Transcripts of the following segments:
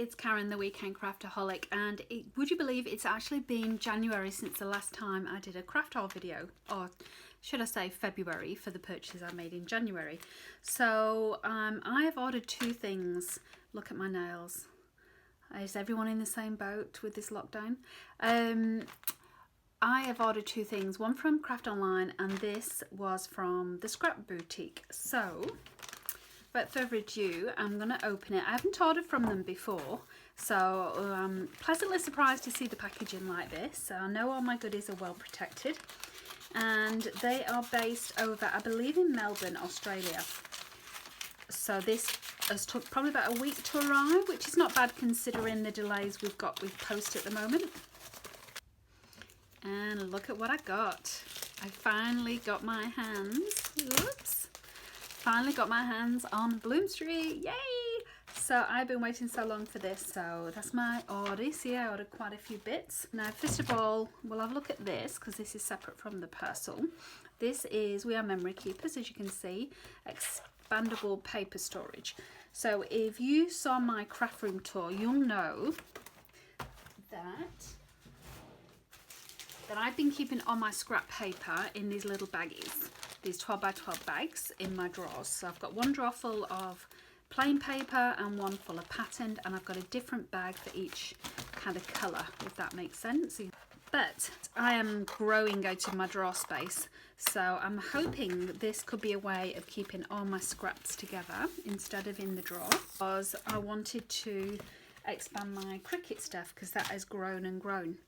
it's Karen, the Weekend Craftaholic, and would you believe it's actually been January since the last time I did a craft haul video, or should I say February for the purchases I made in January. So I have ordered two things. Look at my nails. Is everyone in the same boat with this lockdown? I have ordered two things, one from Craft Online and this was from the Scrap Boutique. So without further ado, I'm going to open it. I haven't ordered from them before, so I'm pleasantly surprised to see the packaging like this. I know all my goodies are well protected, and they are based over, I believe, in Melbourne, Australia. So this has took probably about a week to arrive, which is not bad considering the delays we've got with post at the moment. And look at what I got. I finally got my hands, whoops, finally got my hands on Bloom Street, yay! So I've been waiting so long for this, so that's my order. See, I ordered quite a few bits. Now, first of all, we'll have a look at this because this is separate from the parcel. This is We Are Memory Keepers, as you can see, expandable paper storage. So if you saw my craft room tour, you'll know that I've been keeping all my scrap paper in these little baggies, these 12 by 12 bags in my drawers. So I've got one drawer full of plain paper and one full of patterned, and I've got a different bag for each kind of colour, if that makes sense. But I am growing out of my drawer space, so I'm hoping this could be a way of keeping all my scraps together instead of in the drawer, because I wanted to expand my Cricut stuff because that has grown and grown.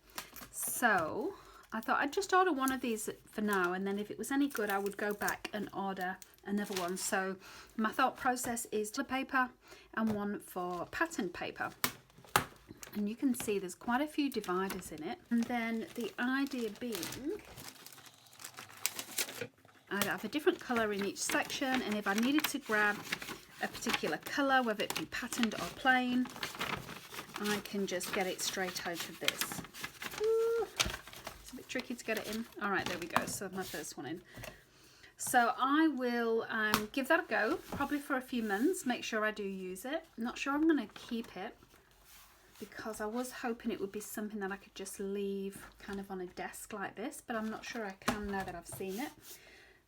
So I thought I'd just order one of these for now, and then if it was any good I would go back and order another one. So my thought process is the paper and one for patterned paper, and you can see there's quite a few dividers in it. And then the idea being I'd have a different colour in each section, and if I needed to grab a particular colour, whether it be patterned or plain, I can just get it straight out of this. It's a bit tricky to get it in. All right, there we go. So my first one in. So I will give that a go, probably for a few months, make sure I do use it. I'm not sure I'm going to keep it, because I was hoping it would be something that I could just leave kind of on a desk like this, but I'm not sure I can now that I've seen it.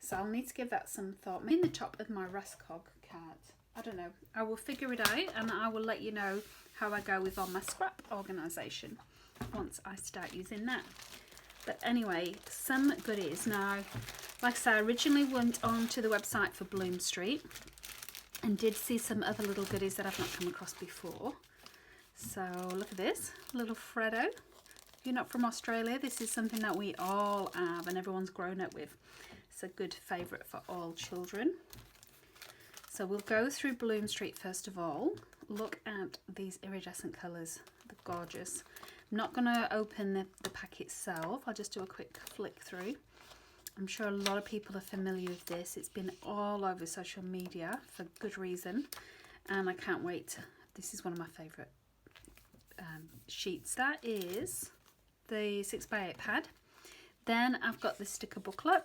So I'll need to give that some thought. Maybe in the top of my Rascog card. I don't know. I will figure it out, and I will let you know how I go with all my scrap organisation once I start using that. But anyway, some goodies. Now, like I said, I originally went on to the website for Bloom Street and did see some other little goodies that I've not come across before. So look at this, little Freddo. If you're not from Australia, this is something that we all have and everyone's grown up with. It's a good favourite for all children. So we'll go through Bloom Street first of all. Look at these iridescent colours, they're gorgeous. I'm not going to open the pack itself, I'll just do a quick flick through. I'm sure a lot of people are familiar with this. It's been all over social media for good reason, and I can't wait. This is one of my favourite sheets. That is the 6x8 pad. Then I've got the sticker booklet.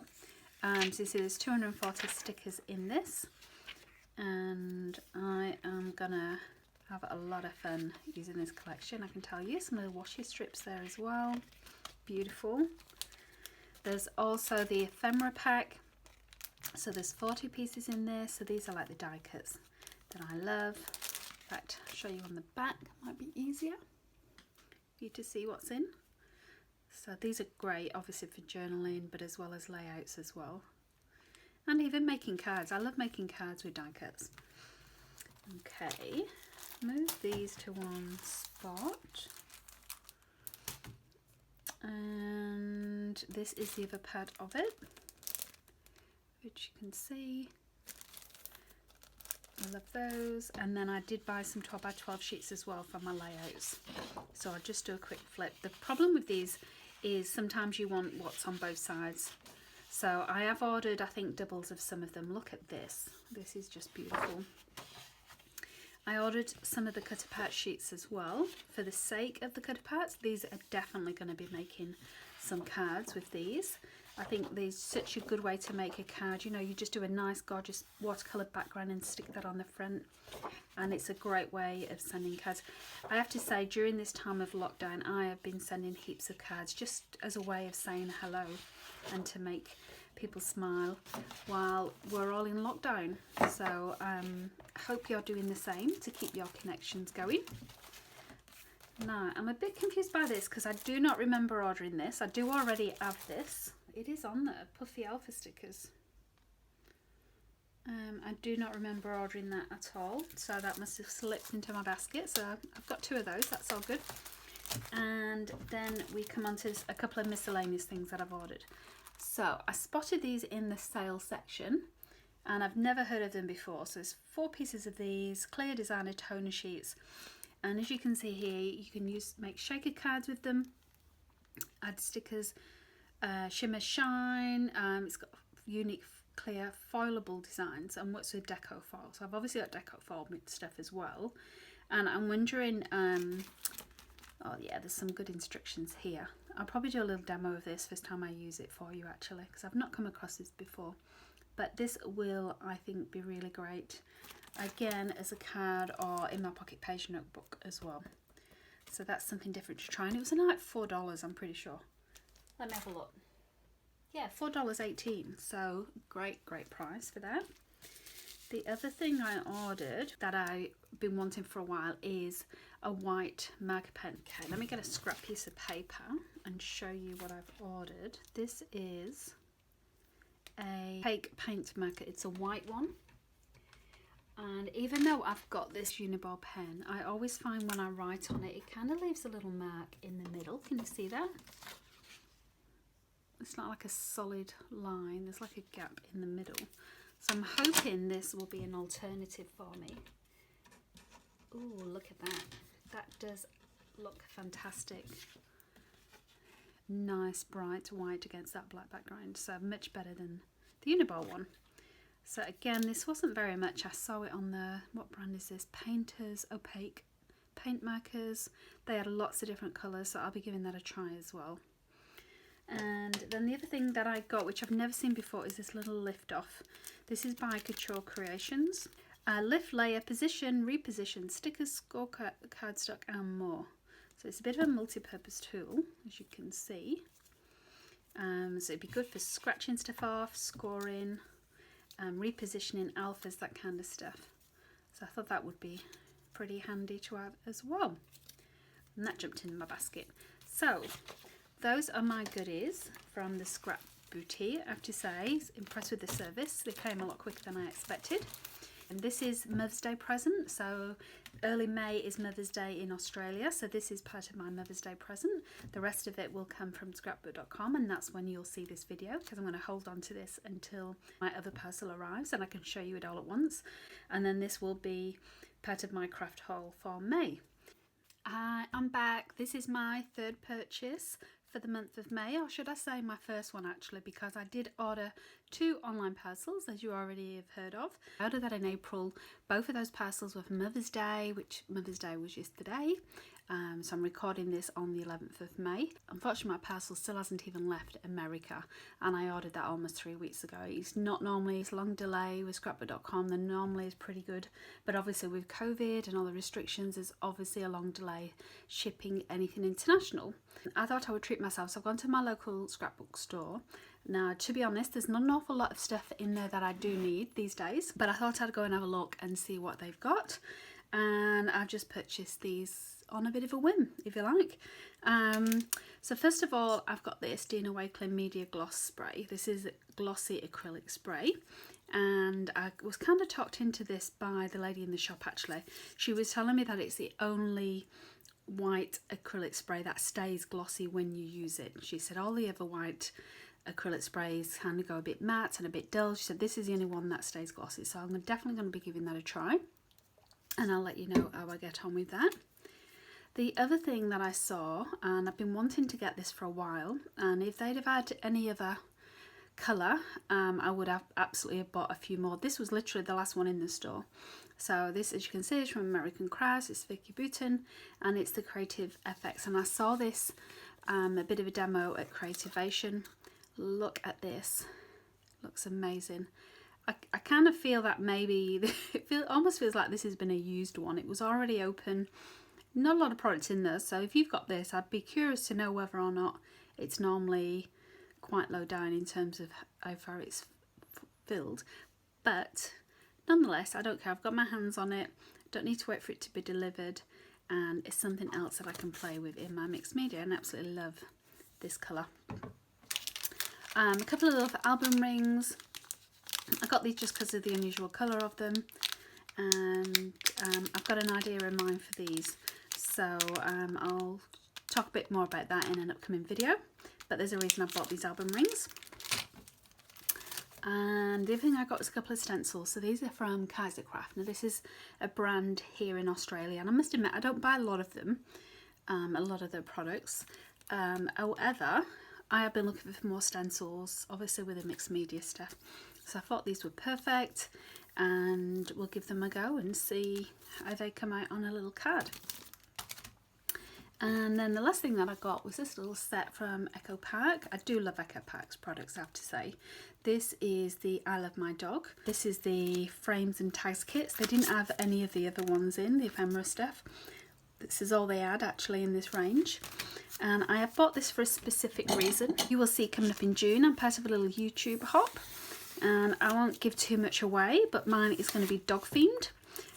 So you see there's 240 stickers in this, and I am gonna have a lot of fun using this collection, I can tell you. Some of the washi strips there as well, beautiful. There's also the ephemera pack, so there's 40 pieces in there. So these are like the die cuts that I love. In fact, I'll show you on the back, might be easier for you to see what's in. So these are great, obviously for journaling, but as well as layouts as well. And even making cards. I love making cards with die cuts. Okay, move these to one spot. And this is the other part of it, which you can see. I love those. And then I did buy some 12 by 12 sheets as well for my layouts. So I'll just do a quick flip. The problem with these is sometimes you want what's on both sides. So I have ordered, I think, doubles of some of them. Look at this. This is just beautiful. I ordered some of the cut apart sheets as well for the sake of the cut aparts. These are definitely going to be making some cards with these. I think there's such a good way to make a card. You know, you just do a nice gorgeous watercolour background and stick that on the front, and it's a great way of sending cards. I have to say, during this time of lockdown, I have been sending heaps of cards just as a way of saying hello and to make people smile while we're all in lockdown. So I hope you're doing the same to keep your connections going. Now, I'm a bit confused by this because I do not remember ordering this. I do already have this. It is on there, Puffy Alpha stickers. I do not remember ordering that at all, so that must have slipped into my basket. So I've got 2 of those, that's all good. And then we come on to a couple of miscellaneous things that I've ordered. So I spotted these in the sale section and I've never heard of them before. So there's 4 pieces of these clear designer toner sheets, and as you can see here, you can make shaker cards with them, add stickers, shimmer shine. It's got unique clear foilable designs and works with deco foil. So I've obviously got deco foil stuff as well, and I'm wondering, oh yeah, there's some good instructions here. I'll probably do a little demo of this first time I use it for you actually, because I've not come across this before, but this will, I think, be really great again as a card or in my pocket page notebook as well. So that's something different to try, and it was like $4, I'm pretty sure. Let me have a look. Yeah, $4.18, so great price for that. The other thing I ordered that I've been wanting for a while is a white marker pen. Okay, let me get a scrap piece of paper and show you what I've ordered. This is a fake paint marker. It's a white one. And even though I've got this Uniball pen, I always find when I write on it, it kind of leaves a little mark in the middle. Can you see that? It's not like a solid line, there's like a gap in the middle. So I'm hoping this will be an alternative for me. Ooh, look at that. That does look fantastic. Nice bright white against that black background. So much better than the Uniball one. So again, this wasn't very much. I saw it on the, what brand is this? Painters Opaque paint markers. They had lots of different colours, so I'll be giving that a try as well. And then the other thing that I got, which I've never seen before, is this little lift off. This is by Couture Creations. Lift, layer, position, reposition, stickers, score cardstock and more. So it's a bit of a multi-purpose tool, as you can see. So it'd be good for scratching stuff off, scoring, repositioning alphas, that kind of stuff. So I thought that would be pretty handy to have as well. And that jumped in my basket. So those are my goodies from the Scrap Boutique. I have to say, impressed with the service. They came a lot quicker than I expected. And this is Mother's Day present. So early May is Mother's Day in Australia. So this is part of my Mother's Day present. The rest of it will come from scrapbook.com, and that's when you'll see this video, because I'm going to hold on to this until my other parcel arrives and I can show you it all at once. And then this will be part of my craft haul for May. I'm back. This is my 3rd purchase for the month of May, or should I say my first one actually, because I did order 2 online parcels, as you already have heard of. I ordered that in April. Both of those parcels were for Mother's Day, which Mother's Day was yesterday. So I'm recording this on the 11th of May. Unfortunately, my parcel still hasn't even left America, and I ordered that almost 3 weeks ago. It's not normally, it's a long delay with scrapbook.com. The normally is pretty good, but obviously with COVID and all the restrictions, there's obviously a long delay shipping anything international. I thought I would treat myself, so I've gone to my local scrapbook store. Now, to be honest, there's not an awful lot of stuff in there that I do need these days, but I thought I'd go and have a look and see what they've got. And I've just purchased these on a bit of a whim, if you like. So first of all, I've got this Dina Wakeling Media Gloss Spray. This is glossy acrylic spray, and I was kind of talked into this by the lady in the shop actually. She was telling me that it's the only white acrylic spray that stays glossy when you use it. She said all the other white acrylic sprays kind of go a bit matte and a bit dull. She said this is the only one that stays glossy, so I'm definitely going to be giving that a try, and I'll let you know how I get on with that. The other thing that I saw, and I've been wanting to get this for a while, and if they'd have had any other colour, I would have absolutely bought a few more. This was literally the last one in the store. So this, as you can see, is from American Crafts. It's Vicky Bouton, and it's the Creative FX. And I saw this, a bit of a demo at Creativation Look at this. Looks amazing. I kind of feel that maybe almost feels like this has been a used one. It was already open. Not a lot of products in there, so if you've got this, I'd be curious to know whether or not it's normally quite low down in terms of how far it's filled. But nonetheless, I don't care. I've got my hands on it. Don't need to wait for it to be delivered, and it's something else that I can play with in my mixed media, and I absolutely love this colour. A couple of little album rings. I got these just because of the unusual colour of them, and I've got an idea in mind for these, so I'll talk a bit more about that in an upcoming video, but there's a reason I bought these album rings. And the other thing I got was a couple of stencils. So these are from Craft. Now this is a brand here in Australia, and I must admit I don't buy a lot of them, a lot of their products. However, I have been looking for more stencils, obviously with the mixed media stuff. So I thought these were perfect, and we'll give them a go and see how they come out on a little card. And then the last thing that I got was this little set from Echo Park. I do love Echo Park's products, I have to say. This is the I Love My Dog. This is the frames and tags kits. They didn't have any of the other ones in, the ephemera stuff. This is all they had actually in this range. And I have bought this for a specific reason. You will see coming up in June, I'm part of a little YouTube hop. And I won't give too much away, but mine is going to be dog themed.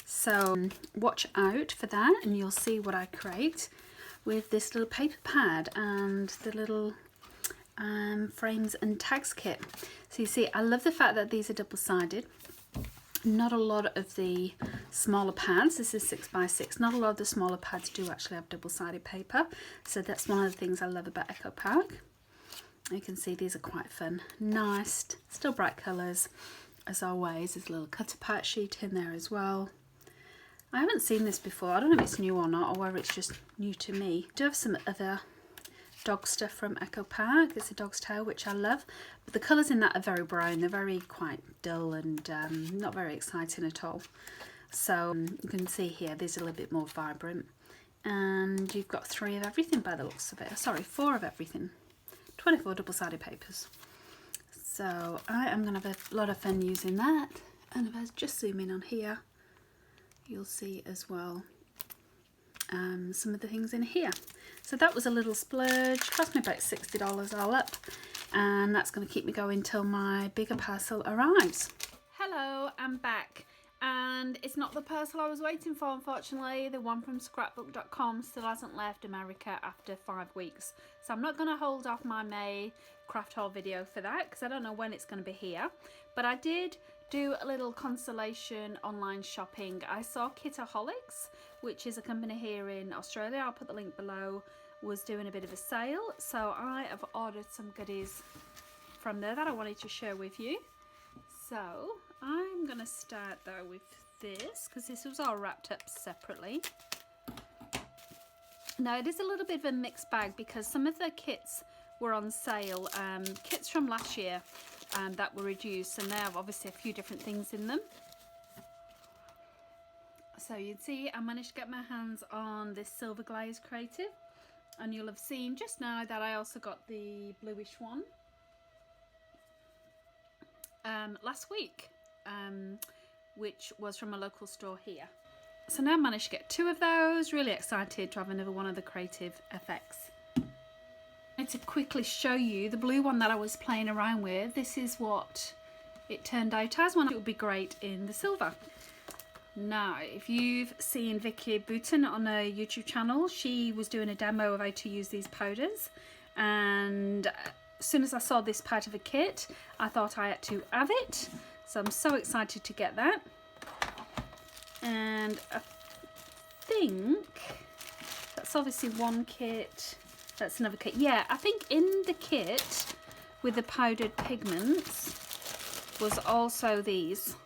So watch out for that, and you'll see what I create with this little paper pad and the little frames and tags kit. So you see, I love the fact that these are double-sided. Not a lot of the smaller pads, this is 6x6, not a lot of the smaller pads do actually have double-sided paper. So that's one of the things I love about Echo Park. You can see these are quite fun. Nice, still bright colours. As always, there's a little cut apart sheet in there as well. I haven't seen this before. I don't know if it's new or not, or whether it's just new to me. I do have some other dog stuff from Echo Park. It's a dog's tail, which I love. But the colours in that are very brown. They're very quite dull and not very exciting at all. So you can see here, these are a little bit more vibrant. And you've got 3 of everything by the looks of it. Sorry, 4 of everything. 24 double-sided papers. So I am going to have a lot of fun using that. And if I just zoom in on here, you'll see as well some of the things in here. So that was a little splurge, cost me about $60 all up, and that's going to keep me going till my bigger parcel arrives. Hello, I'm back, and it's not the parcel I was waiting for, unfortunately. The one from scrapbook.com still hasn't left America after 5 weeks, so I'm not going to hold off my May craft haul video for that because I don't know when it's going to be here, but I did do a little consolation online shopping. I saw Kitaholic, which is a company here in Australia, I'll put the link below, was doing a bit of a sale, so I have ordered some goodies from there that I wanted to share with you. So I'm gonna start though with this because this was all wrapped up separately. Now it is a little bit of a mixed bag because some of the kits were on sale, kits from last year that were reduced, and they have obviously a few different things in them. So you'd see I managed to get my hands on this silver glaze creative, and you'll have seen just now that I also got the bluish one last week, which was from a local store here. So now I managed to get 2 of those. Really excited to have another one of the creative effects. To quickly show you the blue one that I was playing around with. This is what it turned out as. It would be great in the silver. Now, if you've seen Vicky Bouton on her YouTube channel, she was doing a demo of how to use these powders, and as soon as I saw this part of a kit, I thought I had to have it. So I'm so excited to get that. And I think that's obviously one kit. That's another kit. Yeah, I think in the kit with the powdered pigments was also these.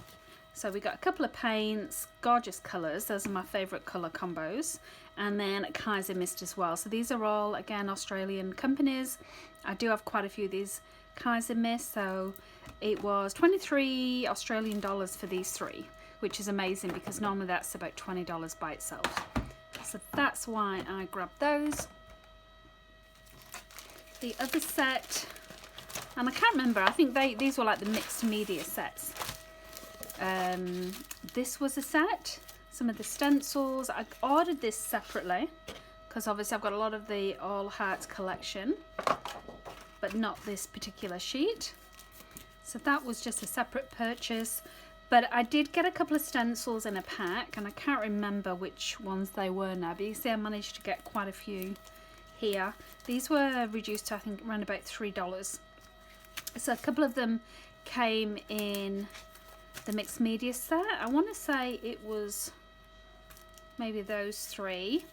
So we got a couple of paints, gorgeous colours. Those are my favourite colour combos. And then Kaiser Mist as well. So these are all, again, Australian companies. I do have quite a few of these Kaiser Mist. So it was 23 Australian dollars for these 3, which is amazing because normally that's about $20 by itself. So that's why I grabbed those. The other set And I can't remember, I think these were like the mixed media sets. This was a set. Some of the stencils, I ordered this separately because obviously I've got a lot of the All Hearts collection, but not this particular sheet. So that was just a separate purchase. But I did get a couple of stencils in a pack, and I can't remember which ones they were now, but you see I managed to get quite a few here. These were reduced to I think around about $3. So a couple of them came in the mixed media set. I want to say it was maybe those three,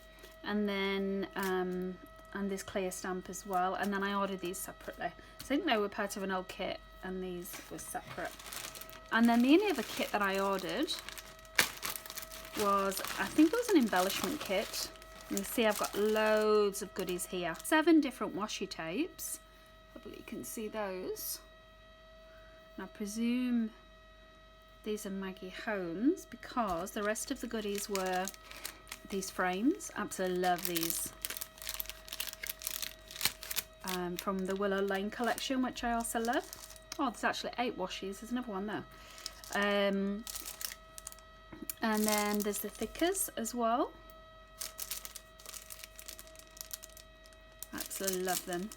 and then and this clear stamp as well, and then I ordered these separately. So I think they were part of an old kit and these were separate. And then the only other kit that I ordered was, I think it was an embellishment kit. And you see I've got loads of goodies here. 7 different washi tapes. Hopefully you can see those. And I presume these are Maggie Holmes because the rest of the goodies were these frames. Absolutely love these. From the Willow Lane collection, which I also love. Oh, there's actually 8 washies. There's another one there. And then there's the thickers as well. Absolutely love them.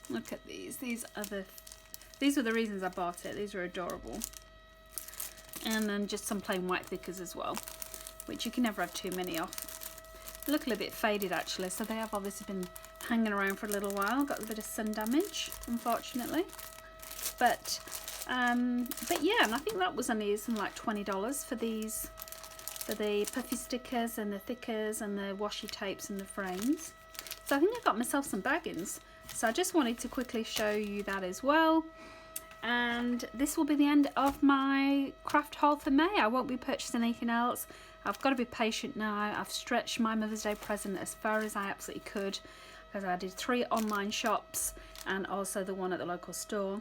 Look at these. These were the reasons I bought it. These are adorable. And then just some plain white thickers as well, which you can never have too many of. They look a little bit faded actually, so they have obviously been hanging around for a little while. Got a bit of sun damage, unfortunately. But yeah, and I think that was only something like $20 for these, for the puffy stickers and the thickers and the washi tapes and the frames. So I think I got myself some baggins. So I just wanted to quickly show you that as well. And this will be the end of my craft haul for May. I won't be purchasing anything else. I've got to be patient now. I've stretched my Mother's Day present as far as I absolutely could, because I did 3 online shops and also the one at the local store.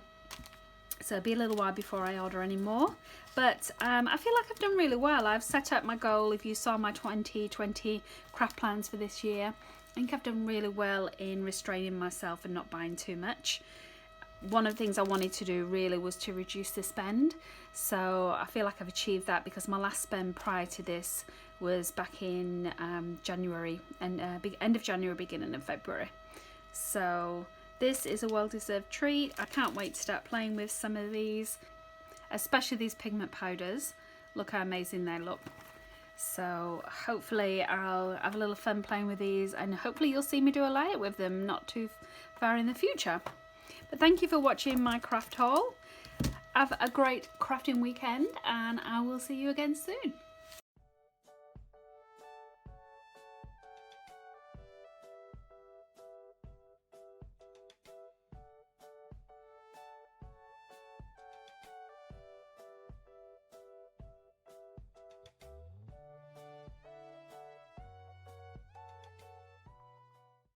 So it'll be a little while before I order any more. But I feel like I've done really well. I've set up my goal. If you saw my 2020 craft plans for this year, I think I've done really well in restraining myself and not buying too much. One of the things I wanted to do really was to reduce the spend. So I feel like I've achieved that, because my last spend prior to this was back in January, and end of January, beginning of February. So this is a well-deserved treat. I can't wait to start playing with some of these, especially these pigment powders. Look how amazing they look. So hopefully I'll have a little fun playing with these, and hopefully you'll see me do a layout with them not too far in the future. But thank you for watching my craft haul. Have a great crafting weekend, and I will see you again soon.